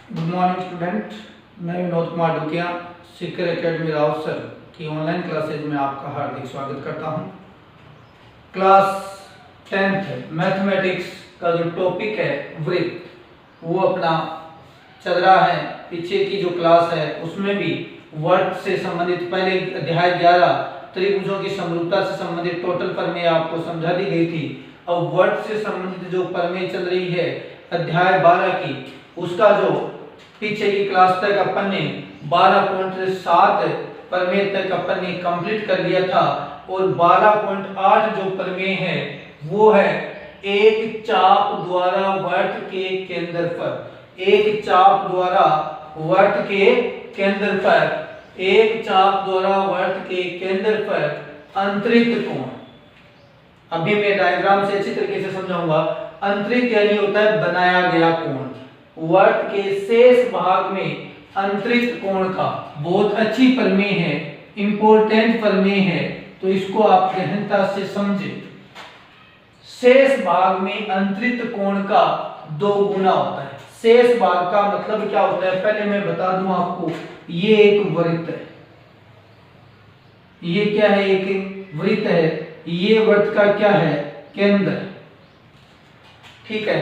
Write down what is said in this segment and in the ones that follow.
Good morning student. मैं Vinod Kumar Dukiya Sikar academy Rao sir की online classes में आपका हार्दिक स्वागत करता हूं। क्लास 10th मैथमेटिक्स का जो टॉपिक है वृत्त वो अपना चल रहा है। पीछे की जो क्लास है उसमें भी वृत्त से संबंधित पहले अध्याय 11 त्रिभुजों की समरूपता से संबंधित टोटल प्रमेय आपको समझा दी गई थी। अब वृत्त से संबंधित जो प्रमेय चल रही है अध्याय 12 की, उसका जो पीछे की क्लास तक अपन ने 12.7 प्रमेय तक अपन ने कंप्लीट कर लिया था और 12.8 जो प्रमेय है वो है एक चाप द्वारा वृत्त के केंद्र पर, एक चाप द्वारा वृत्त के केंद्र पर, एक चाप द्वारा वृत्त के केंद्र पर अंतरित कोण। अभी मैं डायग्राम से अच्छी तरीके से समझाऊंगा। अंतरित यानी होता है बनाया गया कोण। वृत्त के शेष भाग में अंतरित कोण का बहुत अच्छी प्रमेय है, इंपॉर्टेंट प्रमेय है, तो इसको आप गहनता से समझें। शेष भाग में अंतरित कोण का 2 गुना होता है। शेष भाग का मतलब क्या होता है पहले मैं बता दूं आपको। ये एक वृत्त है, ये क्या है, एक वृत्त है। ये वृत्त का क्या है, केंद्र, ठीक है।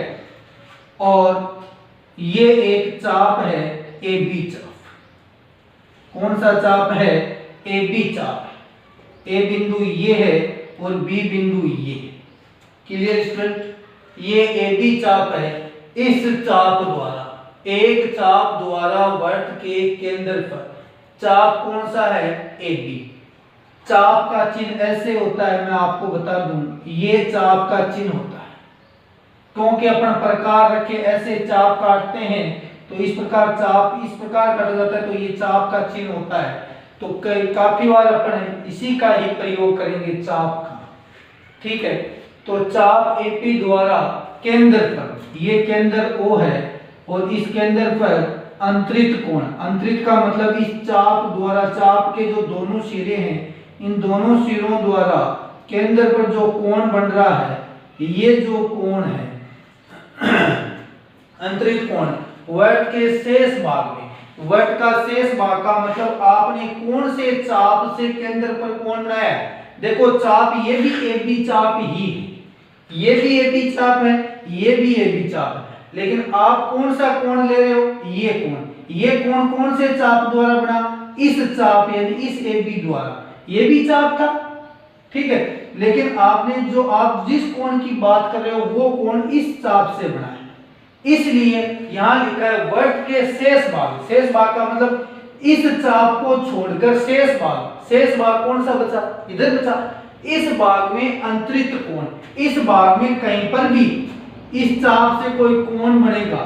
और ये एक चाप है ए बी चाप। कौन सा चाप है, ए बी चाप। ए बिंदु ये है और बी बिंदु ये है। क्लियर स्टूडेंट, ये ए बी चाप है। इस चाप द्वारा, एक चाप द्वारा वृत्त के केंद्र पर, चाप कौन सा है, ए बी। चाप का चिन्ह ऐसे होता है, मैं आपको बता दूं, ये चाप का चिन्ह होता है। क्योंकि अपन प्रकार रखे ऐसे चाप काटते हैं तो इस प्रकार चाप इस प्रकार काटा जाता है, तो ये चाप का चिन्ह होता है। तो काफी बार अपन इसी का ही प्रयोग करेंगे, चाप का, ठीक है। तो चाप एपी द्वारा केंद्र पर, ये केंद्र O है और इस केंद्र पर अंतरित कोण। अंतरित का मतलब इस चाप द्वारा, चाप के जो दोनों सिरे हैं इन दोनों सिरों द्वारा केंद्र पर जो कोण बन रहा है, ये जो कोण है अंतरित कोण वृत्त के शेष भाग में। वृत्त का शेष भाग का मतलब आपने कौन से चाप से केंद्र पर कोण बनाया है। देखो चाप ये भी ए बी चाप ही है, ये भी ए बी चाप है, ये भी ए बी चाप है, लेकिन आप कौन सा कोण ले रहे हो, ये कोण। ये कोण कौन से चाप द्वारा बना, इस चाप यानी इस ए बी द्वारा। ये भी चाप था, ठीक है, लेकिन आपने जो आप जिस कोण की बात कर रहे हो वो कोण इस चाप से बना है। इसलिए यहां लिखा है वृत्त के शेष भाग। शेष भाग का मतलब इस चाप को छोड़कर शेष भाग। शेष भाग कौन सा बचा, इधर बचा। इस भाग में अंतरित कोण, इस भाग में कहीं पर भी इस चाप से कोई कोण बनेगा,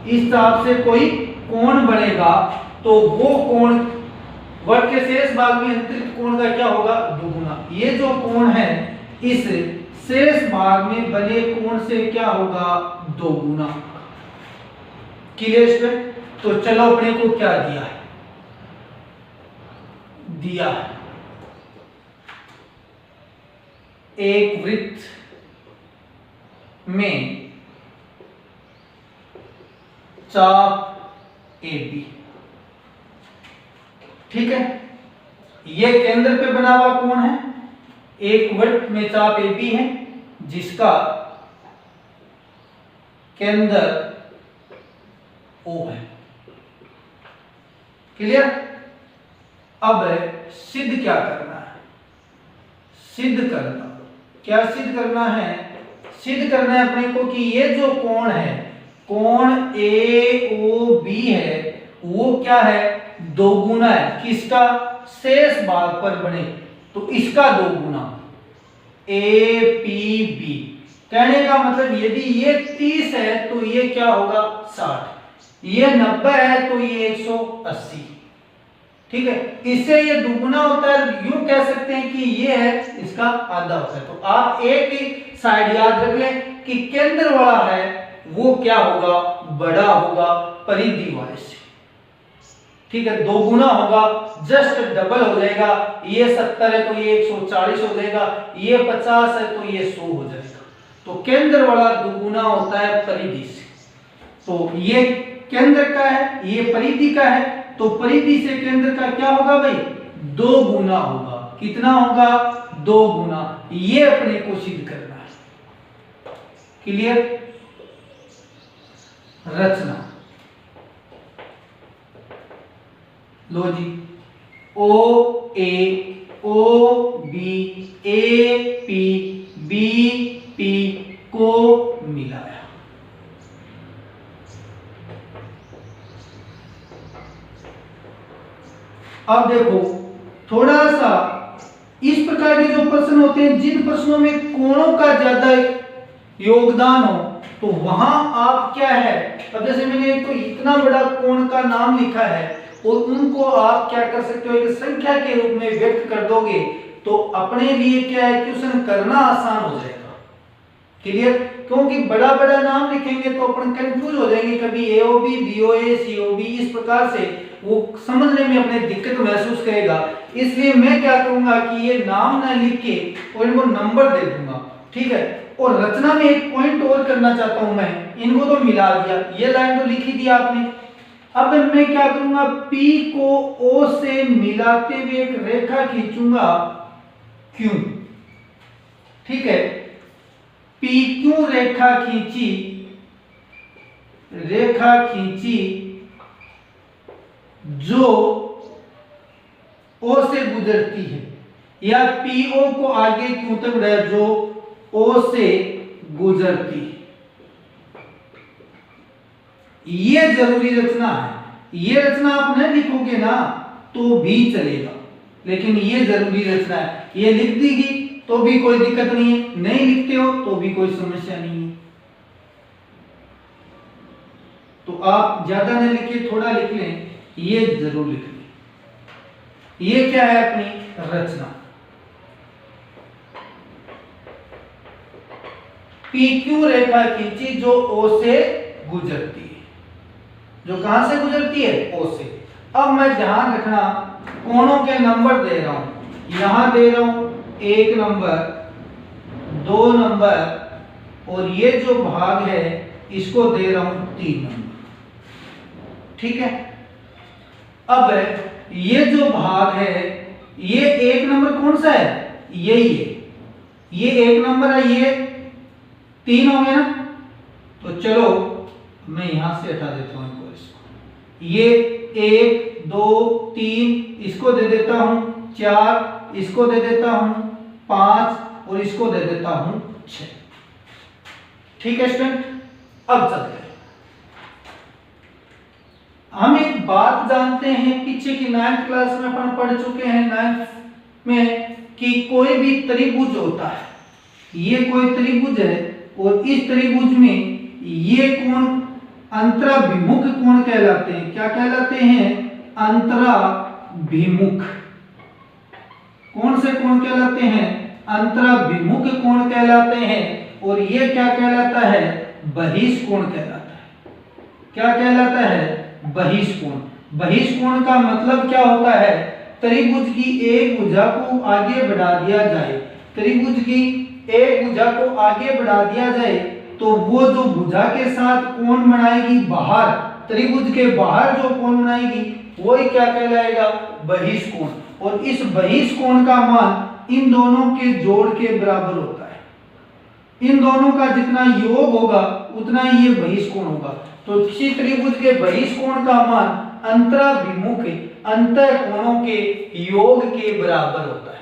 इस चाप से कोई कोण बनेगा तो वो कोण वृत्त के शेष भाग में अंतरित कोण का क्या होगा, 2 गुना। ये जो कोण है इस शेष भाग में बने कोण से क्या होगा, 2 गुना। Clear student. तो चलो अपने को क्या दिया है, दिया है एक वृत्त में चाप ए बी, ठीक है। ये केंद्र पे बना हुआ कोण है। एक वृत्त में चाप ए बी है जिसका केंद्र O है। क्लियर। अब सिद्ध क्या करना है, सिद्ध करना, क्या सिद्ध करना है, सिद्ध करना है अपने को कि ये जो कोण है, कोण AOB है, वो क्या है, 2 गुना है। किसका, शेष भाग पर बने तो इसका 2 गुना। APB कहने का मतलब यदि ये 30 है तो ये क्या होगा, 60। ये 90 है तो ये 180, ठीक है। इससे ये 2 गुना होता है। यूं कह सकते हैं कि ये है इसका आधा होता है। तो आप एक ही साइड याद रख लें कि केंद्र वाला है वो क्या होगा, बड़ा होगा परिधि वाले से, ठीक है। 2 गुना होगा, जस्ट डबल हो जाएगा। ये 70 है तो ये 140 हो जाएगा, ये 50 है तो ये 100 हो जाएगा। तो केंद्र वाला 2 गुना होता है परिधि से। तो ये केंद्र का है, ये परिधि का है, तो परिधि से केंद्र का क्या होगा भाई, 2 गुना होगा। कितना होगा, 2 गुना। ये अपने को सिद्ध करना है। क्लियर। रचना लो जी, O A, O B, A P, B P को मिलाया। अब देखो थोड़ा सा इस प्रकार के जो प्रश्न होते हैं, जिन प्रश्नों में कोणों का ज्यादा योगदान हो, तो वहां आप क्या है, अब जैसे मैंने एक तो इतना बड़ा कोण का नाम लिखा है और उनको आप क्या कर सकते हो, एक संख्या के रूप में व्यक्त कर दोगे, तो अपने लिए क्या है, क्वेश्चन करना आसान हो जाएगा। क्लियर। क्योंकि बड़ा बड़ा नाम लिखेंगे तो अपन कंफ्यूज हो जाएंगे, कभी एओबी, बीओए, सीओबी, इस प्रकार से वो समझने में अपने दिक्कत महसूस करेगा। इसलिए मैं क्या करूंगा कि ये नाम ना लिख के और इनको नंबर दे दूंगा। ठीक है। और रचना में एक पॉइंट और करना चाहता हूं मैं, इनको तो मिला दिया, ये लाइन तो लिख ही दिया आपने। अब मैं क्या करूंगा, P को O से मिलाते हुए एक रेखा खींचूंगा Q। ठीक है। PQ रेखा खींची जो O से गुजरती है, या PO को आगे क्यों तक बढ़ाया, जो O से गुजरती है। ये जरूरी रचना है। ये रचना आप नहीं लिखोगे ना तो भी चलेगा, लेकिन ये जरूरी रचना है। ये लिख देगी तो भी कोई दिक्कत नहीं है, नहीं लिखते हो तो भी कोई समस्या नहीं है। तो आप ज्यादा नहीं लिखिए, थोड़ा लिख लें, ये जरूर लिख लें। ये क्या है, अपनी रचना। PQ रेखा खींची जो O से गुजरती है, जो कहां से गुजरती है, O से। अब मैं ध्यान रखना, कोणों के नंबर दे रहा हूं, यहां दे रहा हूं 1 नंबर, 2 नंबर, और ये जो भाग है इसको दे रहा हूं 3 नंबर। ठीक है। अब ये जो भाग है, ये 1 नंबर कौन सा है, यही है, ये 1 नंबर है, ये 3 हो गया ना। तो चलो मैं यहां से हटा देता हूं इनको, इसको, ये 1 2 3 इसको दे देता हूं 4, इसको दे देता हूं 5 और इसको दे देता हूं 6। ठीक है स्टूडेंट। अब चलते हैं, हम एक बात जानते हैं, पीछे की 9th क्लास में अपन पढ़ चुके हैं, 9th में, कि कोई भी त्रिभुज होता है, ये कोई त्रिभुज है और इस त्रिभुज में ये कोण अंतराभिमुख कोण कहलाते हैं। क्या कहलाते हैं, अंतराभिमुख। कौन से कोण कहलाते हैं, अंतराभिमुख कोण कहलाते हैं। और ये क्या कहलाता है, बहिष्कोण कहलाता है। क्या कहलाता है, बहिष्कोण। बहिष्कोण का मतलब क्या होता है, त्रिभुज की एक भुजा को आगे बढ़ा दिया जाए, त्रिभुज की एक भुजा को आगे बढ़ा दिया जाए, तो वो जो भुजा के साथ कोण बनाएगी बाहर, त्रिभुज के बाहर जो कोण बनाएगी वही क्या कहलाएगा, बहिष्कोण। और इस बहिष्कोण का मान इन दोनों के जोड़ के बराबर होता है। इन दोनों का जितना योग होगा उतना ही ये बहिष्कोण होगा। तो किसी त्रिभुज के बहिष्कोण का मान अंतराभिमुख अंतःकोणों के योग के बराबर होता है।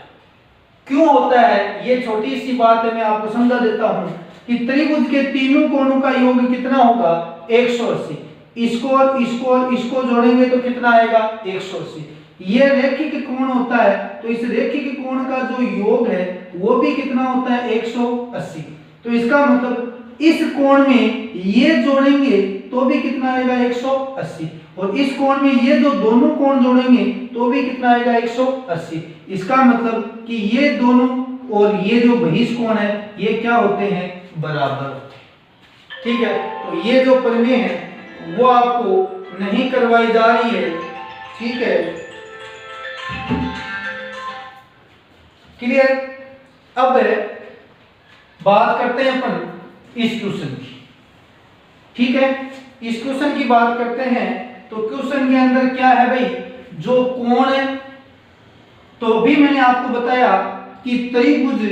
क्यों होता है, ये छोटी सी बात है, मैं आपको समझा देता हूं कि त्रिभुज के तीनों कोणों का योग कितना होगा, 180। इसको और इसको और इसको जोड़ेंगे तो कितना आएगा, 180। ये रेखिक कोण होता है, तो इस रेखिक कोण का जो योग है वो भी कितना होता है, 180। तो इसका मतलब इस कोण में ये जोड़ेंगे तो भी कितना आएगा, 180, और इस कोण में ये जो दोनों कोण जोड़ेंगे तो भी कितना आएगा, 180। इसका मतलब कि ये दोनों और ये जो बहिष्कोण है ये क्या होते हैं, बराबर होते हैं। ठीक है। तो ये जो प्रमेय है वो आपको नहीं करवाई जा रही है। ठीक है, क्लियर। अब बात करते हैं अपन इस क्वेश्चन की। ठीक है, इस क्वेश्चन की बात करते हैं तो क्वेश्चन के अंदर क्या है भाई, जो कोण है, तो भी मैंने आपको बताया कि त्रिभुज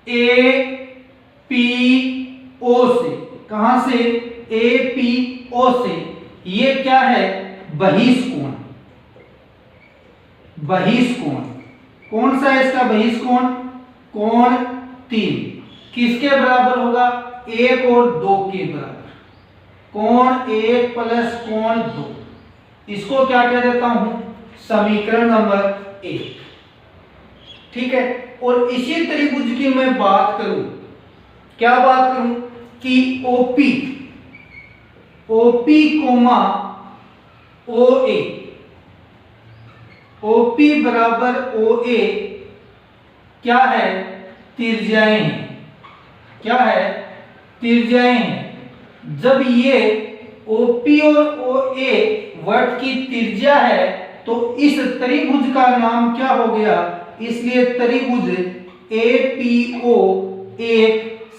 APO से, कहां से, APO से, ये क्या है, बहिष्कोण। बहिष्कोण कौन सा है इसका बहिष्कोण, कोण 3 किसके बराबर होगा, 1 और 2 के बराबर, कोण 1 प्लस कोण 2, इसको क्या कह देता हूं, समीकरण नंबर 1। ठीक है, और इसी त्रिभुज की मैं बात करूं, क्या बात करूं कि OP कोमा OA, OP बराबर OA क्या है, त्रिज्याएं हैं। क्या है, त्रिज्याएं हैं। जब ये OP और OA वर्त की त्रिज्या है तो इस त्रिभुज का नाम क्या हो गया, इसलिए त्रिभुज APO एक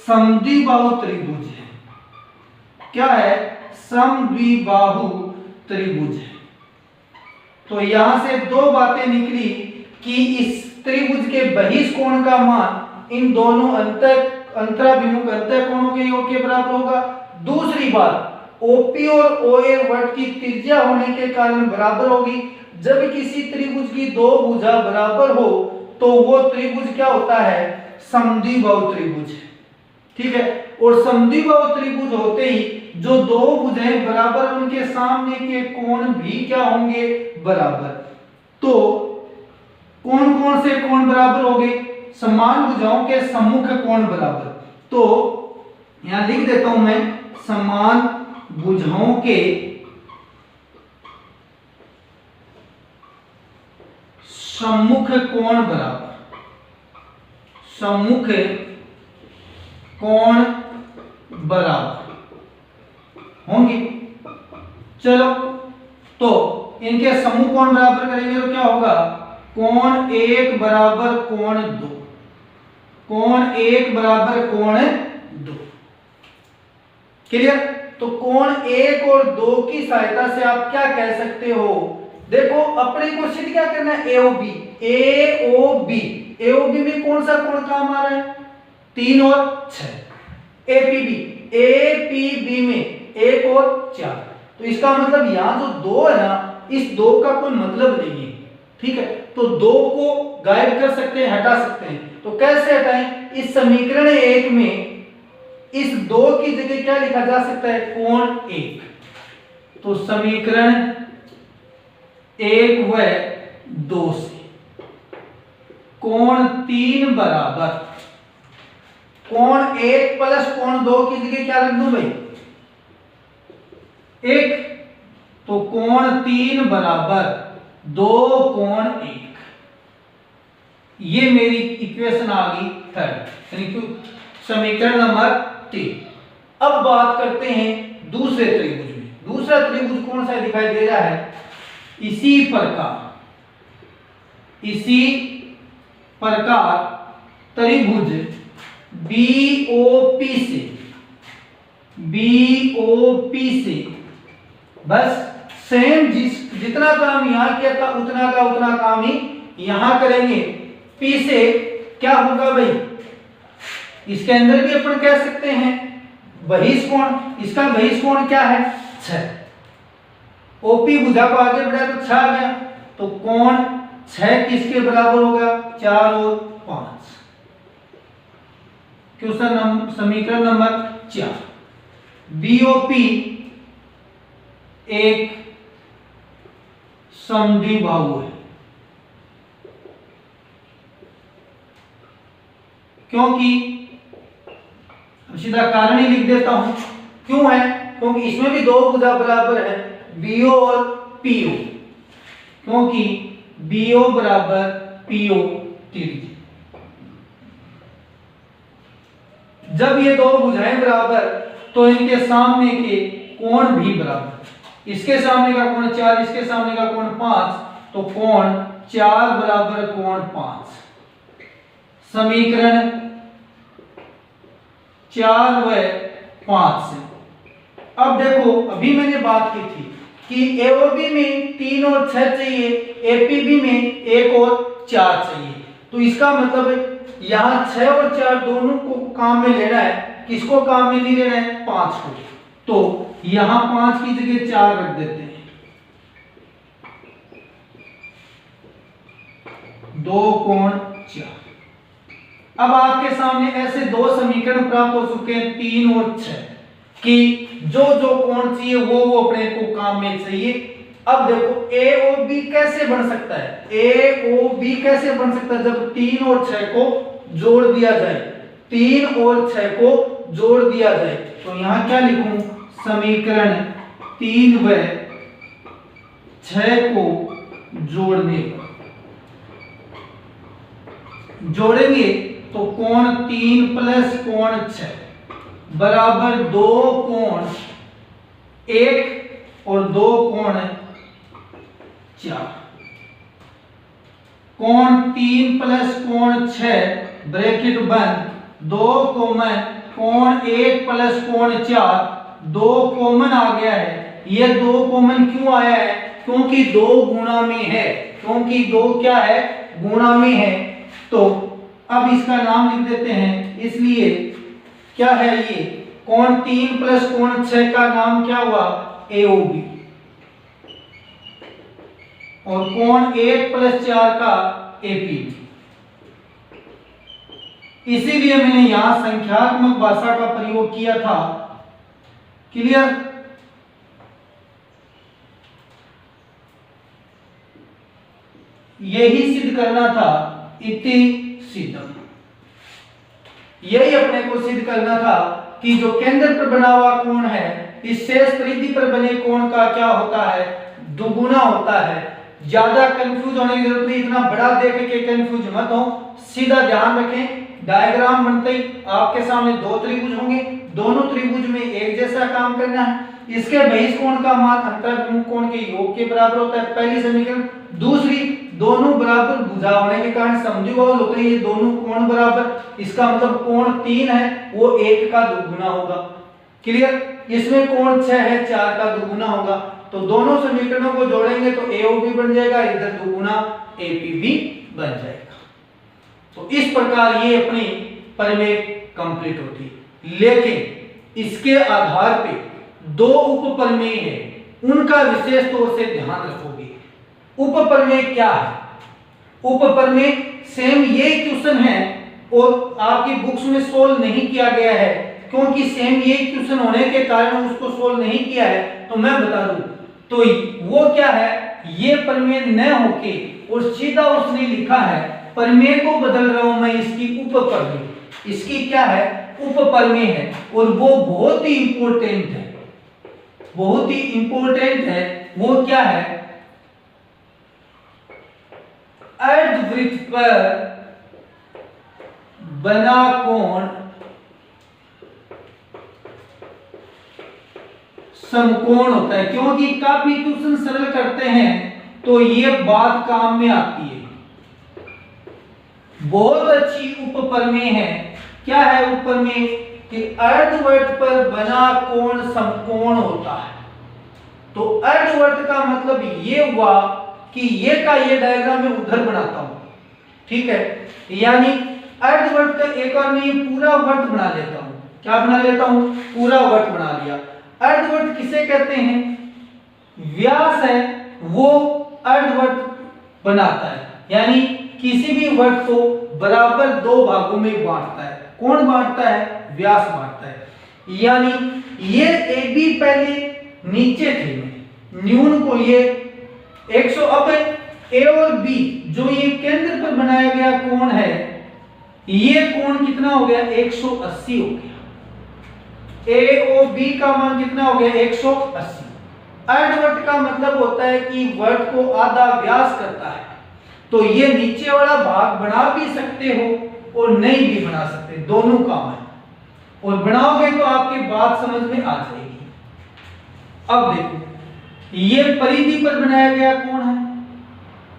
समद्विबाहु त्रिभुज है। क्या है, समद्विबाहु त्रिभुज है। तो यहां से दो बातें निकली कि इस त्रिभुज के बहिष्कोण का मान इन दोनों अंतराभिमुख अंतःकोणों के योग के बराबर होगा। दूसरी बात, OP और OA वर्त की त्रिज्या होने के कारण बराबर होगी। जब किसी त्रिभुज की दो भुजा बराबर हो तो वो त्रिभुज क्या होता है, समद्विबाहु त्रिभुज है। ठीक है, और समद्विबाहु त्रिभुज होते ही जो दो भुजाएं बराबर, उनके सामने के कोण भी क्या होंगे, बराबर। तो कौन कौन से कोण बराबर होंगे, समान भुजाओं के सम्मुख कोण बराबर। तो यहां लिख देता हूं मैं, समान भुजाओं के सम्मुख कोण बराबर, सम्मुख कोण बराबर होंगे। चलो, तो इनके समूह कोण बराबर करेंगे तो क्या होगा, कोण 1 बराबर कोण 2, कोण 1 बराबर कोण 2। क्लियर। तो कोण 1 और 2 की सहायता से आप क्या कह सकते हो, देखो अपने को सिद्ध क्या करना है, AOB में कौन सा कोण काम आ रहा है, 3 और 6। APB में 1 और 4। तो इसका मतलब यहां जो 2 है ना, इस 2 का कोई मतलब नहीं है। ठीक है, तो 2 को गायब कर सकते हैं, हटा सकते हैं। तो कैसे हटाएं, इस समीकरण 1 में इस 2 की जगह क्या लिखा जा सकता है, कोण 1। तो समीकरण 1 व 2 से कोण 3 बराबर, कोण 1 प्लस कोण 2 की जगह क्या रख दूं भाई, 1। तो कोण 3 बराबर 2 कोण 1। ये मेरी इक्वेशन आ गई थर्ड, यानी समीकरण नंबर 3। अब बात करते हैं दूसरे त्रिभुज में। दूसरा त्रिभुज कौन सा दिखाई दे रहा है, इसी प्रकार त्रिभुज BOP से बस सेम जितना काम यहां किया था उतना का उतना काम ही यहां करेंगे। P से क्या होगा भाई, इसके अंदर भी अपन कह सकते हैं बहिष्कोण। इसका बहिष्कोण क्या है, 6। OP भुजा को आगे बढ़ाया तो 6 आ गया। तो कोण 6 किसके बराबर होगा, 4 और 5। क्वेश्चन समीकरण नंबर 4। BOP एक समद्विबाहु है, क्योंकि सीधा कारण ही लिख देता हूं, क्यों है, क्योंकि इसमें भी दो भुजा बराबर है, BO और PO, क्योंकि BO बराबर PO त्रिज्या। जब ये दो भुजाएं बराबर तो इनके सामने के कोण भी बराबर। इसके सामने का कोण 4, इसके सामने का कोण 5, तो कोण 4 बराबर कोण 5। समीकरण 4 व 5 से अब देखो, अभी मैंने बात की थी कि एओबी में 3 और 6 चाहिए, एपीबी में 1 और 4 चाहिए। तो इसका मतलब यहाँ 6 और 4 दोनों को काम में लेना है। किसको काम में नहीं लेना है? 5 को। तो यहाँ 5 की जगह 4 रख देते हैं। 2 कोण 4। अब आपके सामने ऐसे दो समीकरण प्राप्त हो चुके हैं, 3 और 6, कि जो जो कोण चाहिए वो अपने को काम में चाहिए। अब देखो AOB कैसे बन सकता है? AOB कैसे बन सकता है? जब 3 और 6 को जोड़ दिया जाए, 3 और 6 को जोड़ दिया जाए, तो यहां क्या लिखूं? समीकरण 3 व 6 को जोड़ने पर जोड़ेंगे तो कोण 3 प्लस कोण 6 बराबर 2 कोण 1 और 2 कोण 4। कोण 3 प्लस कोण 6 ब्रैकेट बंद, 2 कॉमन, कोण 1 प्लस कोण 4, 2 कॉमन आ गया है। ये 2 कॉमन क्यों आया है? क्योंकि 2 गुणा में है, क्योंकि 2 क्या है? गुणा में है। तो अब इसका नाम लिख देते हैं, इसलिए क्या है ये? कोण 3 प्लस कोण 6 का नाम क्या हुआ? AOB। और कोण 1 प्लस 4 का APB। इसीलिए मैंने यहां संख्यात्मक भाषा का प्रयोग किया था। क्लियर? यही सिद्ध करना था, इति सिद्धम। यही अपने को सिद्ध करना था कि जो केंद्र पर बना हुआ कोण है, इस शेष परिधि पर बने कोण का क्या होता है? दुगुना होता है। ज्यादा कंफ्यूज होने की जरूरत नहीं, इतना बड़ा देख के कंफ्यूज मत हो, सीधा ध्यान रखें। डायग्राम बनते ही आपके सामने 2 त्रिभुज होंगे, दोनों त्रिभुज में एक जैसा काम करना है। इसके बहिष्कोण का मान अंतर्भिमुख कोण के योग के बराबर होता है, पहली समीकरण। दूसरी, दोनों बराबर भुजा होने के कारण समद्विबाहु होते हैं, ये दोनों कोण बराबर। इसका मतलब कोण 3 है वो 1 का दुगुना होगा। क्लियर? इसमें कोण 6 है, 4 का दुगुना होगा। तो दोनों समीकरणों को जोड़ेंगे तो AOB बन जाएगा, इधर दुगुना APB बन जाएगा। तो इस प्रकार ये अपनी प्रमेय कंप्लीट होती है। लेकिन इसके आधार पे 2 उप प्रमेय है, उनका विशेष तौर से ध्यान रखोगे। उप प्रमेय क्या है? उप प्रमेय सेम ये क्वेश्चन है और आपकी बुक्स में सोल्व नहीं किया गया है, क्योंकि सेम ये क्वेश्चन होने के कारण उसको सोल्व नहीं किया है। तो मैं बता दूं, तो वो क्या है? ये प्रमेय न होके और सीधा उसने लिखा है, प्रमेय को बदल रहा हूं मैं, इसकी उप प्रमेय। इसकी क्या है? उप प्रमेय है, और वो बहुत ही इंपॉर्टेंट है, बहुत ही इंपॉर्टेंट है। वो क्या है? अर्धवृत्त पर बना कोण समकोण होता है। क्योंकि काफी क्वेश्चन सरल करते हैं तो ये बात काम में आती है। बहुत अच्छी उप प्रमेय है। क्या है उप प्रमेय? कि अर्धवृत्त पर बना कोण समकोण होता है। तो अर्धवृत्त का मतलब ये हुआ कि ये का ये डायग्राम में उधर बनाता हूं, ठीक है? यानी अर्धवृत्त का एक बार में पूरा वर्त बना लेता हूं। क्या बना लेता हूं? पूरा वर्त बना लिया। अर्धवृत्त किसे कहते हैं? व्यास है वो अर्धवृत्त बनाता है, यानी किसी भी वर्त को बराबर 2 भागों में बांटता है। कौन बांटता है? व्यास बांटता है। यानी ये AB पहले नीचे थे, न्यून को ये 100, अब A और B जो ये केंद्र पर बनाया गया कोण है, ये कोण कितना हो गया? 180 हो गया। AOB का मान कितना हो गया? 180। अर्धवृत्त का मतलब होता है कि वर्त को आधा व्यास करता है। तो ये नीचे वाला भाग बना भी सकते हो और नहीं भी बना सकते, दोनों काम है। और बनाओगे तो आपकी बात समझ में आ जाएगी। अब देखो, ये परिधि पर बनाया गया कोण है,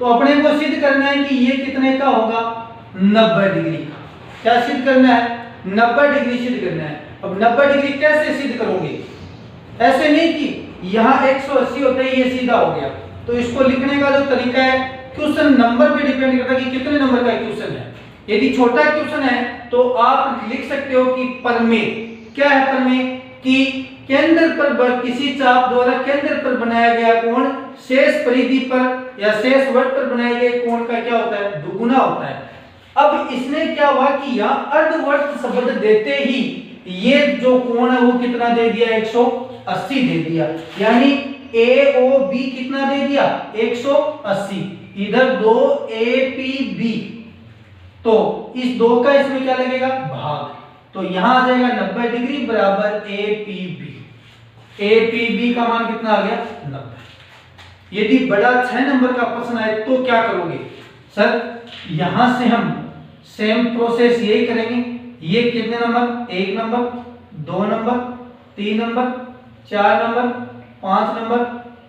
तो अपने को सिद्ध करना है कि ये कितने का होगा? 90 डिग्री का। क्या सिद्ध करना है? 90 डिग्री सिद्ध करना है। अब 90 डिग्री कैसे सिद्ध करोगे? ऐसे नहीं कि यहाँ 180 होता है ये सीधा हो गया। तो इसको लिखने का जो तरीका है, क्वेश्चन नंबर पे डिपेंड करता है कि कितने नंबर का क्वेश्चन है। यदि छोटा क्वेश्चन है तो आप लिख सकते हो कि प्रमेय क्या है। प्रमेय कि केंद्र पर किसी चाप द्वारा केंद्र पर बनाया गया कोण शेष परिधि पर या शेष वृत्त पर बनाए गए कोण का क्या होता है, दुगुना होता है। अब इसने क्या हुआ कि यहाँ अर्धवृत्त शब्द देते ही ये जो कोण है वो कितना दे दिया, 180 दे दिया। यानी AOB कितना दे दिया, 180। इधर 2 APB, तो इस 2 का इसमें क्या लगेगा, भाग। तो यहां आ जाएगा 90 डिग्री बराबर APB। APB का मान कितना आ गया, 90। यदि बड़ा 6 नंबर का प्रश्न आए तो क्या करोगे सर, यहां से हम सेम प्रोसेस यही करेंगे। ये कितने number, 1 number, 2 number, 3 number, 4 number, 5 number,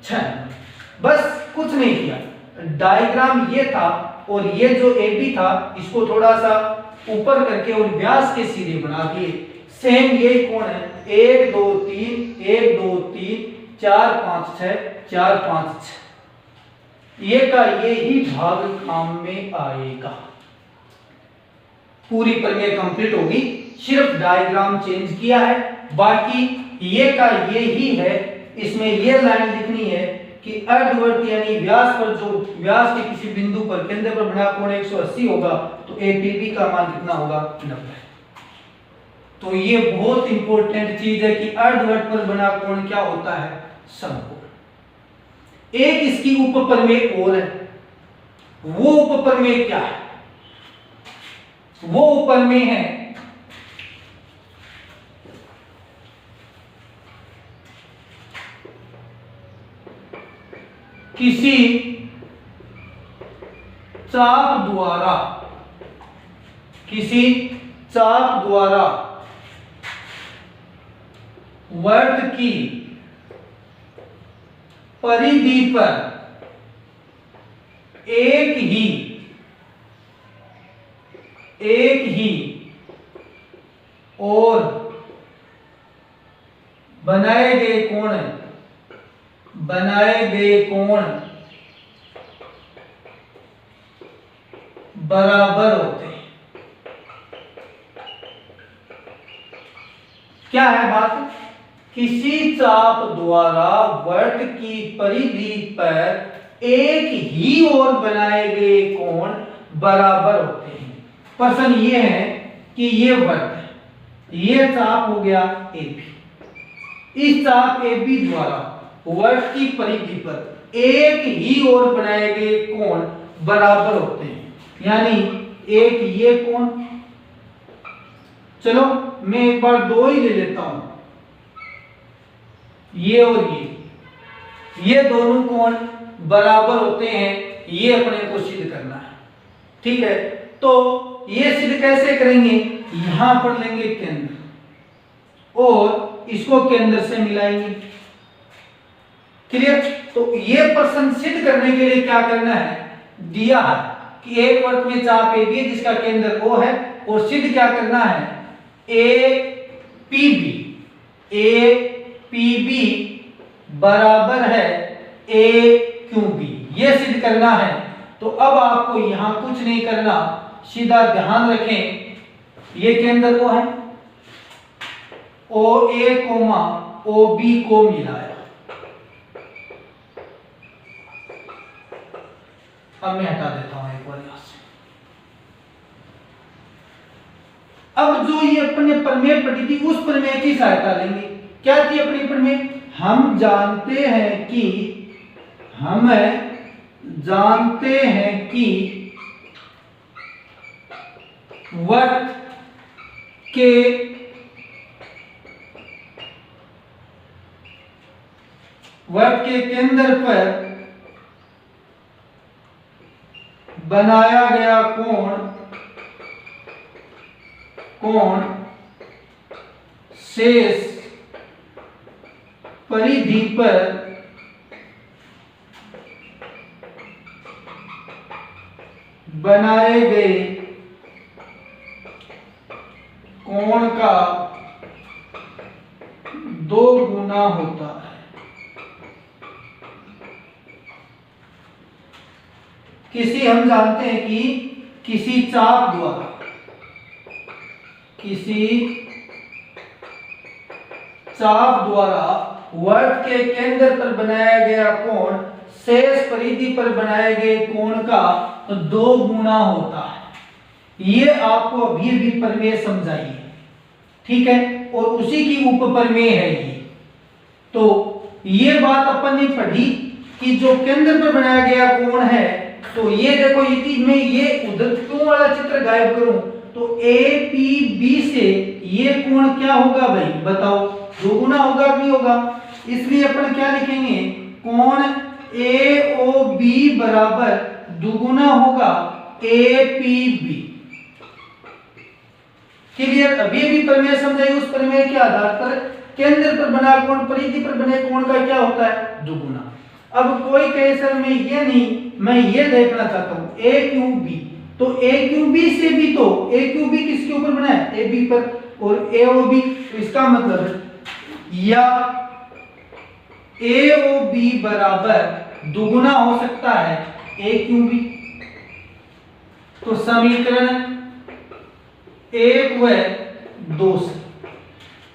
6 number, बस कुछ नहीं किया। डायग्राम ये था और ये जो AB था इसको थोड़ा सा ऊपर करके और व्यास के सीधे बना दिए। सेम ये कोण है, 1 2 3 1 2 3 4 5 6 4 5 6, ये का ये ही भाग काम में आएगा। पूरी प्रक्रिया कंप्लीट होगी, सिर्फ डायग्राम चेंज किया है, बाकी ये का ये ही है। इसमें ये लाइन लिखनी है कि अर्धवृत्त यानी व्यास पर जो व्यास के किसी बिंदु पर केंद्र पर बना कोण 180 होगा तो APB का मान कितना होगा, 90। तो ये बहुत इंपॉर्टेंट चीज है कि अर्धवृत्त पर बना कोण क्या होता है, समकोण। एक इसकी उपप्रमेय और है, वो उपप्रमेय क्या है, वो उपप्रमेय है किसी चाप द्वारा, किसी चाप द्वारा वृत्त की परिधि पर एक ही और बनाए गए कोण बराबर होते हैं। क्या है बात, किसी चाप द्वारा वृत्त की परिधि पर एक ही ओर बनाए गए कोण बराबर होते हैं। प्रश्न ये है कि ये वृत्त है, ये चाप हो गया AB, इस चाप AB द्वारा वृत्त की परिधि पर एक ही ओर बनाए गए कोण बराबर होते हैं। यानी एक ये कोण, चलो मैं एक बार 2 ही ले लेता हूं, ये और ये दोनों कोण बराबर होते हैं, ये अपने को सिद्ध करना है। ठीक है, तो ये सिद्ध कैसे करेंगे, यहां पर लेंगे केंद्र और इसको केंद्र से मिलाएंगे। क्लियर। तो ये प्रश्न सिद्ध करने के लिए क्या करना है, दिया है कि एक वृत्त में चाप AB है जिसका केंद्र O है, और सिद्ध क्या करना है, APB बराबर है AQB, ये सिद्ध करना है। तो अब आपको यहां कुछ नहीं करना, सीधा ध्यान रखें ये केंद्र O है, OA, OB को मिलाया। अब मैं हटा देता हूं एक बार यहां से। अब जो ये अपने प्रमेय पढ़ी थी उस प्रमेय की सहायता लेंगे। क्या थी अपनी प्रमेय, हम जानते हैं कि वृत्त के केंद्र पर बनाया गया कोण शेष परिधि पर बनाए गए कोण का 2 गुना गुना होता है। हम जानते हैं कि किसी चाप द्वारा वर्त के केंद्र पर बनाया गया कोण शेष परिधि पर बनाए गए कोण का 2 गुना होता है। ये आपको अभी भी प्रमेय समझाइए, ठीक है, और उसी की उपप्रमेय है ये। तो ये बात अपन ने पढ़ी कि जो केंद्र पर बनाया गया कोण है, तो ये देखो, यदि मैं ये उधर क्यों वाला चित्र गायब करूं तो APB से ये कोण क्या होगा भाई बताओ, 2 गुना होगा कि नहीं होगा? इसलिए अपन क्या लिखेंगे, कोण AOB बराबर 2 गुना होगा APB। क्लियर? अभी भी प्रमेय समझाई, उस प्रमेय के आधार पर केंद्र पर बना कोण परिधि पर बने कोण का क्या होता है, 2 गुना। अब कोई कहे सर मैं ये नहीं, मैं ये देखना चाहता हूं AQB, तो AQB से भी तो AQB किसके ऊपर बना है, AB पर, और AOB, तो इसका मतलब या AOB बराबर 2 गुना हो सकता है AQB। तो समीकरण 1 व 2 से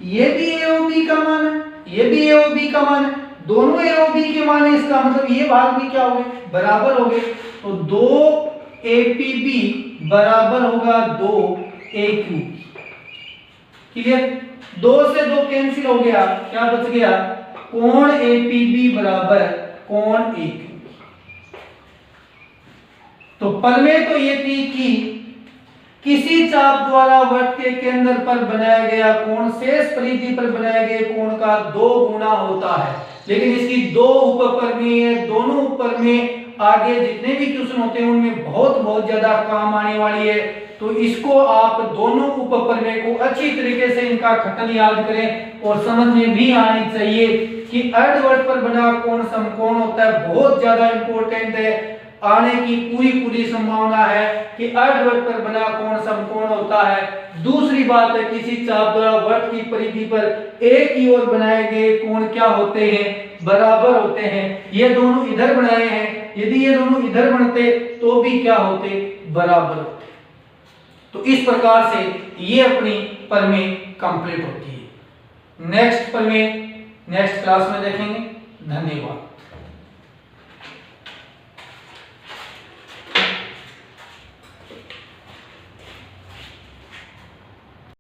ये भी AOB का मान है, ये भी AOB का मान है, दोनों AOB के मान है, इसका मतलब ये भाग भी क्या हो गए, बराबर हो गए। तो 2 APB बराबर होगा 2 AQB। क्लियर? 2 से 2 कैंसिल हो गया, क्या बच गया, कोण APB बराबर कोण AQB। तो प्रमेय तो ये थी कि किसी चाप द्वारा वृत्त के केंद्र पर बनाया गया कोण शेष परिधि पर बनाए गए कोण का 2 गुना होता है। लेकिन इसकी 2 उपप्रमेय है, दोनों उपप्रमेय आगे जितने भी क्वेश्चन होते हैं उनमें बहुत ज्यादा काम आने वाली है। तो इसको आप दोनों उपप्रमेय को अच्छी तरीके से इनका खतन याद करें और समझ में भी आनी चाहिए कि अर्धवृत्त पर बना कोण समकोण होता है, बहुत ज्यादा इंपॉर्टेंट है। आने की पूरी संभावना है कि अर्धवृत्त पर बना कोण समकोण होता है। दूसरी बात है, किसी चाप द्वारा वृत्त की परिधि पर एक ही ओर बनाए गए कोण क्या होते हैं, बराबर होते हैं। ये दोनों इधर बनाए हैं, यदि ये दोनों इधर बनते तो भी क्या होते, बराबर होते। तो इस प्रकार से ये अपनी प्रमेय कंप्लीट होती है। नेक्स्ट प्रमेय नेक्स्ट क्लास में देखेंगे। धन्यवाद।